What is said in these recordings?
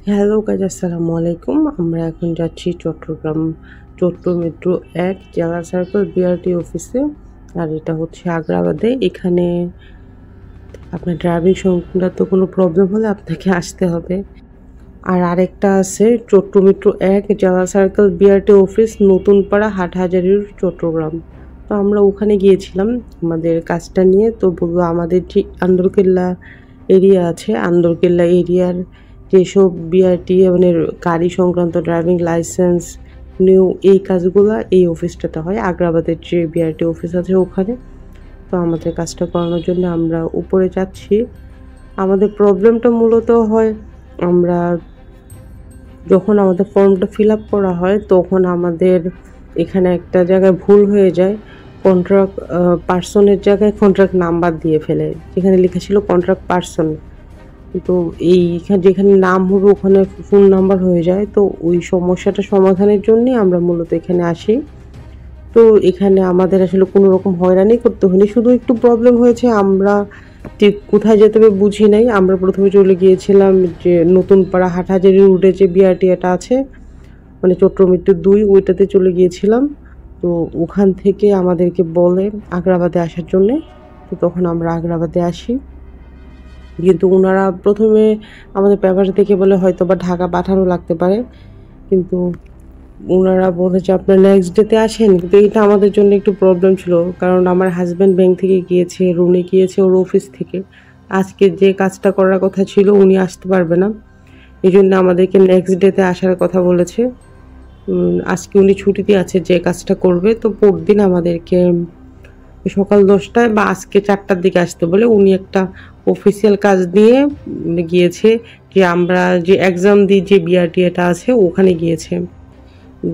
Hello guys, আসসালামু আলাইকুম। আমরা এখন যাচ্ছি চট্টগ্রাম মেট্রো 1 জেলা সার্কেল বিআরটি অফিসে। আর এটা হচ্ছে আগ্রাবাদে। এখানে আপনার ড্রাইভিং সংক্রান্ত কোনো প্রবলেম হলে আপনাকে আসতে হবে। আর আরেকটা আছে মেট্রো 1 জেলা সার্কেল বিআরটি অফিস, নতুন পাড়া, হাটহাজারীর, চট্টগ্রাম। তো আমরা ওখানে গিয়েছিলাম আমাদের কাজটা নিয়ে। তো বললো আমাদের যে আন্দরকিল্লা এরিয়া আছে, আন্দরকিল্লা এরিয়ার যেসব বিআরটি মানে গাড়ি সংক্রান্ত ড্রাইভিং লাইসেন্স নিউ এই কাজগুলো এই অফিসটাতে হয়। আগ্রাবাদের যে বিআরটি অফিস আছে ওখানে। তো আমাদের কাজটা করানোর জন্য আমরা উপরে যাচ্ছি। আমাদের প্রবলেমটা মূলত হয় আমরা যখন আমাদের ফর্মটা ফিল আপ করা হয় তখন আমাদের এখানে একটা জায়গায় ভুল হয়ে যায়। কন্ট্রাক্ট পার্সনের জায়গায় কন্ট্রাক্ট নাম্বার দিয়ে ফেলে, যেখানে লেখা ছিল কন্ট্রাক্ট পার্সন। তো যেখানে নাম হবে ওখানে ফোন নাম্বার হয়ে যায়। তো ওই সমস্যাটা সমাধানের জন্যই আমরা মূলত এখানে আসি। তো এখানে আমাদের আসলে কোনো রকম হয়রানি করতে হয়নি, শুধু একটু প্রবলেম হয়েছে। আমরা ঠিক কোথায় যেতে হবে বুঝি নাই। আমরা প্রথমে চলে গিয়েছিলাম যে নতুন পাড়া হাটহাজারী রুটে যে বিআরটিএটা আছে, মানে মেট্রো 2, ওইটাতে চলে গিয়েছিলাম। তো ওখান থেকে আমাদেরকে বলে আগ্রাবাদে আসার জন্যে। তো তখন আমরা আগ্রাবাদে আসি। কিন্তু ওনারা প্রথমে আমাদের পেপার দেখে বলে হয়তো বা ঢাকা পাঠানো লাগতে পারে, কিন্তু ওনারা বলেছে আপনার নেক্সট ডেতে আসেন। কিন্তু এটা আমাদের জন্য একটু প্রবলেম ছিল, কারণ আমার হাজব্যান্ড ব্যাংক থেকে গিয়েছে, রুনি গিয়েছে ওর অফিস থেকে। আজকে যে কাজটা করার কথা ছিল উনি আসতে পারবে না, এই জন্য আমাদেরকে নেক্সট ডেতে আসার কথা বলেছে। আজকে উনি ছুটিতে আছে যে কাজটা করবে। তো পরদিন আমাদেরকে সকাল 10টায় বা আজকে 4টার দিকে আসতে বলে উনি একটা অফিসিয়াল কাজ দিয়ে গিয়েছে, যে আমরা যে এক্সাম দিই যে বিআরটিএটা আছে ওখানে গিয়েছে।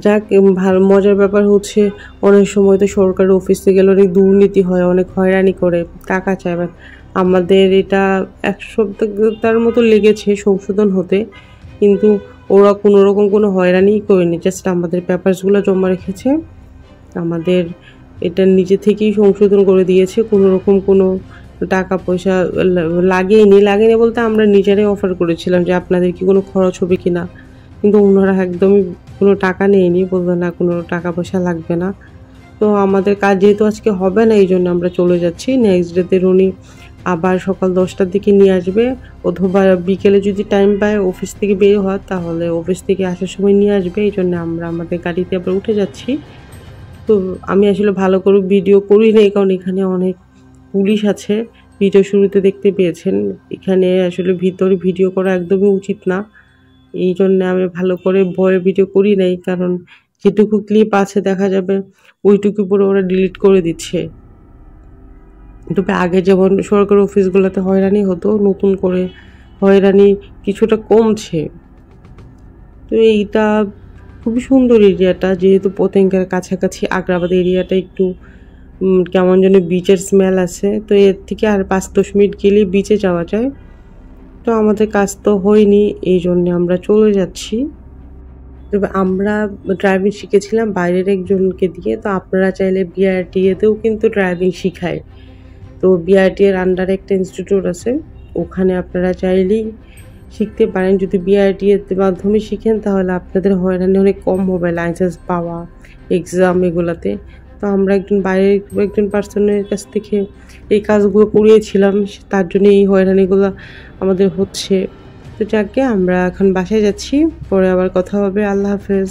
যাক, ভালো মজার ব্যাপার হচ্ছে অনেক সময় তো সরকারি অফিসে গেলে অনেক দুর্নীতি হয়, অনেক হয়রানি করে, টাকা চায়। আমাদের এটা 1 সপ্তাহের মতো লেগেছে সংশোধন হতে, কিন্তু ওরা কোনো রকম কোনো হয়রানিই করেনি। জাস্ট আমাদের পেপারসগুলো জমা রেখেছে, আমাদের এটা নিজে থেকেই সংশোধন করে দিয়েছে। কোনো রকম কোনো টাকা পয়সা লাগেনি বলতে আমরা নিজেরাই অফার করেছিলাম যে আপনাদের কি কোনো খরচ হবে কি না, কিন্তু ওনারা একদমই কোনো টাকা নেয়নি, বলবে না কোনো টাকা পয়সা লাগবে না। তো আমাদের কাজ যেহেতু আজকে হবে না, এই জন্য আমরা চলে যাচ্ছি। নেক্সট ডেতে উনি আবার সকাল 10টার দিকে নিয়ে আসবে, অথবা বিকেলে যদি টাইম পায় অফিস থেকে বের হয় তাহলে অফিস থেকে আসার সময় নিয়ে আসবে। এই জন্য আমরা আমাদের গাড়িতে আবার উঠে যাচ্ছি। তো আমি আসলে ভালো করে ভিডিও করি নাই, কারণ এখানে অনেক পুলিশ আছে। ভিডিও শুরুতে দেখতে পেয়েছেন, এখানে আসলে ভিতরে ভিডিও করা একদমই উচিত না। এই জন্য আমি ভালো করে ভয়ে ভিডিও করি নাই, কারণ যেটুকু ক্লিপ আছে দেখা যাবে ওইটুকু পুরো ওরা ডিলিট করে দিচ্ছে। তবে আগে যেমন সরকারি অফিসগুলোতে হয়রানি হতো, নতুন করে হয়রানি কিছুটা কমছে। তো এইটা খুবই সুন্দর এরিয়াটা, যেহেতু পতেঙ্গার কাছাকাছি। আগ্রাবাদ এরিয়াটা একটু কেমন যেন বিচের স্মেল আছে। তো এর থেকে আর 5-10 মিনিট গেলেই বিচে যাওয়া যায়। তো আমাদের কাজ তো হয়নি, এই জন্যে আমরা চলে যাচ্ছি। তবে আমরা ড্রাইভিং শিখেছিলাম বাইরের একজনকে দিয়ে। তো আপনারা চাইলে বিআরটিএতেও কিন্তু ড্রাইভিং শিখায়। তো বিআরটিএর আন্ডারে একটা ইনস্টিটিউট আছে, ওখানে আপনারা চাইলেই শিখতে পারেন। যদি বিআরটিএর মাধ্যমে শিখেন তাহলে আপনাদের হয়রানি অনেক কম হবে লাইসেন্স পাওয়া, এক্সাম এগুলাতে। তো আমরা বাইরের একজন পার্সনের কাছ থেকে এই কাজগুলো করিয়েছিলাম, তার জন্য এই হয়রানিগুলো আমাদের হচ্ছে। তো যাকে আমরা এখন বাসায় যাচ্ছি, পরে আবার কথা হবে। আল্লাহ হাফেজ।